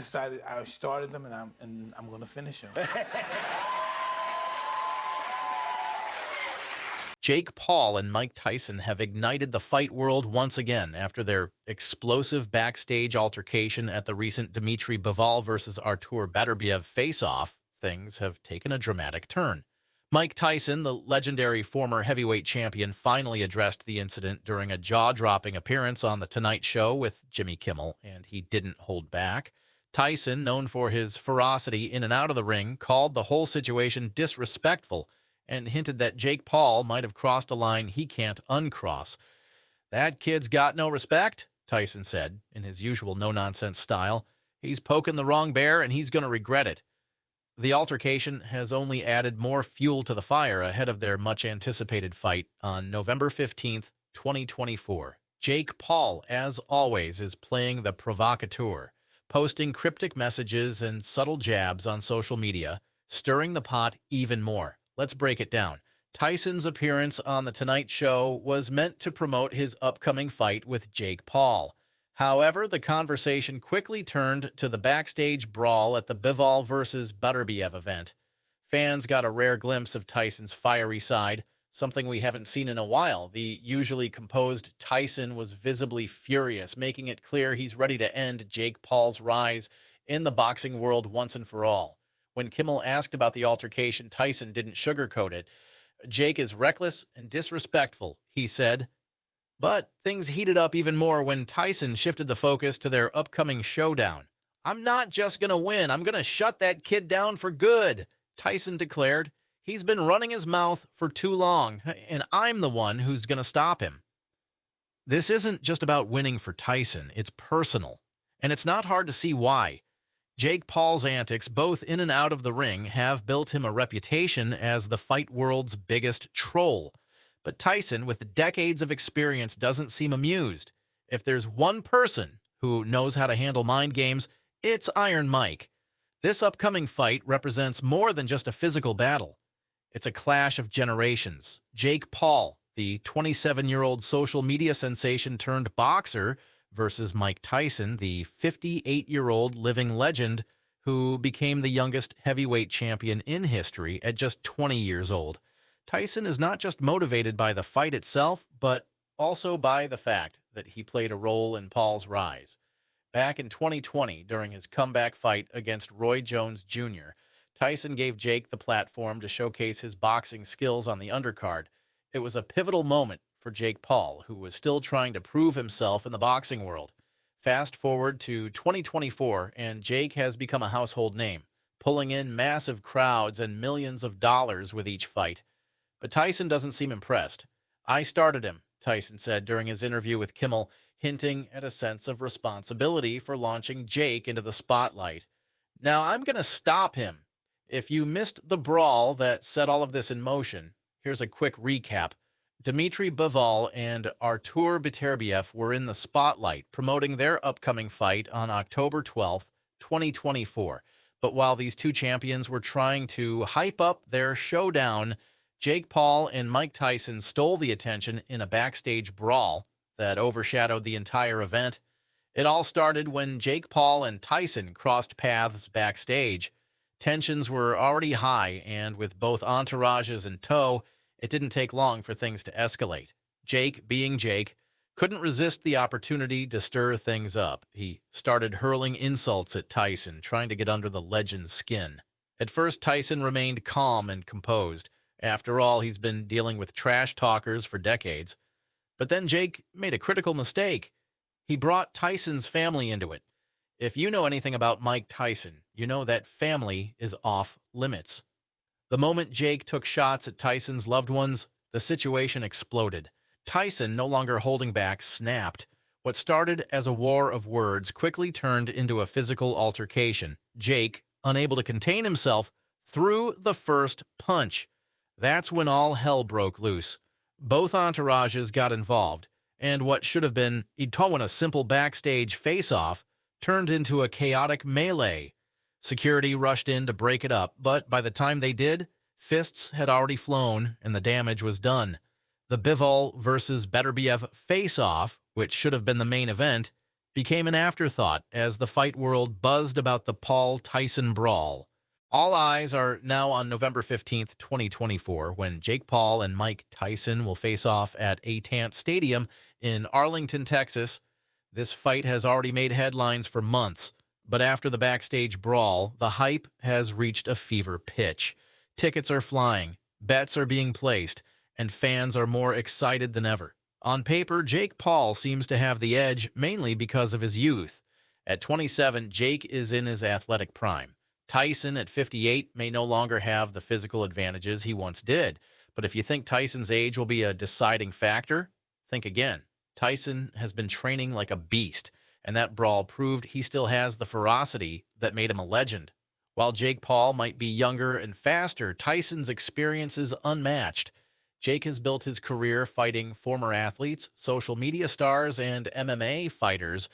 decided I started them, and I'm going to finish them. Jake Paul and Mike Tyson have ignited the fight world once again after their explosive backstage altercation at the recent Dmitry Bivol versus Artur Beterbiev face-off. Things have taken a dramatic turn. Mike Tyson, the legendary former heavyweight champion, finally addressed the incident during a jaw-dropping appearance on The Tonight Show with Jimmy Kimmel, and he didn't hold back. Tyson, known for his ferocity in and out of the ring, called the whole situation disrespectful and hinted that Jake Paul might have crossed a line he can't uncross. "That kid's got no respect," Tyson said, in his usual no-nonsense style. "He's poking the wrong bear, and he's going to regret it." The altercation has only added more fuel to the fire ahead of their much-anticipated fight on November 15th, 2024. Jake Paul, as always, is playing the provocateur, posting cryptic messages and subtle jabs on social media, stirring the pot even more. Let's break it down. Tyson's appearance on The Tonight Show was meant to promote his upcoming fight with Jake Paul. However, the conversation quickly turned to the backstage brawl at the Bivol versus Beterbiev event. Fans got a rare glimpse of Tyson's fiery side, something we haven't seen in a while. The usually composed Tyson was visibly furious, making it clear he's ready to end Jake Paul's rise in the boxing world once and for all. When Kimmel asked about the altercation, Tyson didn't sugarcoat it. "Jake is reckless and disrespectful," he said. But things heated up even more when Tyson shifted the focus to their upcoming showdown. "I'm not just going to win. I'm going to shut that kid down for good," Tyson declared. "He's been running his mouth for too long, and I'm the one who's going to stop him." This isn't just about winning for Tyson. It's personal, and it's not hard to see why. Jake Paul's antics, both in and out of the ring, have built him a reputation as the fight world's biggest troll. But Tyson, with decades of experience, doesn't seem amused. If there's one person who knows how to handle mind games, it's Iron Mike. This upcoming fight represents more than just a physical battle. It's a clash of generations. Jake Paul, the 27-year-old social media sensation turned boxer, versus Mike Tyson, the 58-year-old living legend who became the youngest heavyweight champion in history at just 20 years old. Tyson is not just motivated by the fight itself, but also by the fact that he played a role in Paul's rise. Back in 2020, during his comeback fight against Roy Jones Jr., Tyson gave Jake the platform to showcase his boxing skills on the undercard. It was a pivotal moment for Jake Paul, who was still trying to prove himself in the boxing world. Fast forward to 2024, and Jake has become a household name, pulling in massive crowds and millions of dollars with each fight. But Tyson doesn't seem impressed. "I started him," Tyson said during his interview with Kimmel, hinting at a sense of responsibility for launching Jake into the spotlight. "Now I'm going to stop him." If you missed the brawl that set all of this in motion, here's a quick recap. Dmitry Bivol and Artur Beterbiev were in the spotlight, promoting their upcoming fight on October 12th, 2024. But while these two champions were trying to hype up their showdown, Jake Paul and Mike Tyson stole the attention in a backstage brawl that overshadowed the entire event. It all started when Jake Paul and Tyson crossed paths backstage. Tensions were already high, and with both entourages in tow, it didn't take long for things to escalate. Jake, being Jake, couldn't resist the opportunity to stir things up. He started hurling insults at Tyson, trying to get under the legend's skin. At first, Tyson remained calm and composed. After all, he's been dealing with trash talkers for decades. But then Jake made a critical mistake. He brought Tyson's family into it. If you know anything about Mike Tyson, you know that family is off limits. The moment Jake took shots at Tyson's loved ones, the situation exploded. Tyson, no longer holding back, snapped. What started as a war of words quickly turned into a physical altercation. Jake, unable to contain himself, threw the first punch. That's when all hell broke loose. Both entourages got involved, and what should have been a simple backstage face-off turned into a chaotic melee. Security rushed in to break it up, but by the time they did, fists had already flown and the damage was done. The Bivol versus Beterbiev face-off, which should have been the main event, became an afterthought as the fight world buzzed about the Paul-Tyson brawl. All eyes are now on November 15th, 2024, when Jake Paul and Mike Tyson will face off at AT&T Stadium in Arlington, Texas. This fight has already made headlines for months, but after the backstage brawl, the hype has reached a fever pitch. Tickets are flying, bets are being placed, and fans are more excited than ever. On paper, Jake Paul seems to have the edge mainly because of his youth. At 27, Jake is in his athletic prime. Tyson at 58 may no longer have the physical advantages he once did, but if you think Tyson's age will be a deciding factor, think again. Tyson has been training like a beast, and that brawl proved he still has the ferocity that made him a legend. While Jake Paul might be younger and faster, Tyson's experience is unmatched. Jake has built his career fighting former athletes, social media stars, and MMA fighters,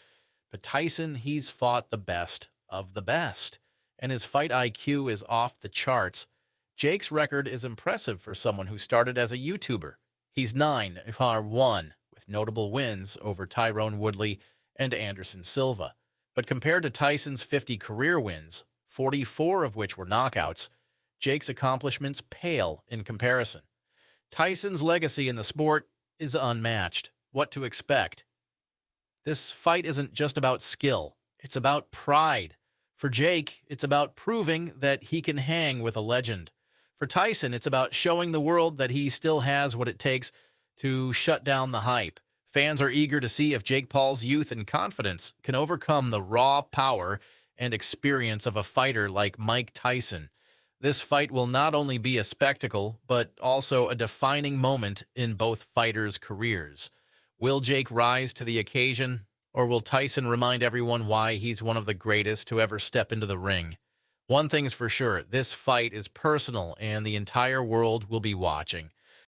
but Tyson, he's fought the best of the best, and his fight IQ is off the charts. Jake's record is impressive for someone who started as a YouTuber. He's 9-1, with notable wins over Tyrone Woodley and Anderson Silva. But compared to Tyson's 50 career wins, 44 of which were knockouts, Jake's accomplishments pale in comparison. Tyson's legacy in the sport is unmatched. What to expect? This fight isn't just about skill. It's about pride. For Jake, it's about proving that he can hang with a legend. For Tyson, it's about showing the world that he still has what it takes to shut down the hype. Fans are eager to see if Jake Paul's youth and confidence can overcome the raw power and experience of a fighter like Mike Tyson. This fight will not only be a spectacle, but also a defining moment in both fighters' careers. Will Jake rise to the occasion, or will Tyson remind everyone why he's one of the greatest to ever step into the ring? One thing's for sure, this fight is personal, and the entire world will be watching.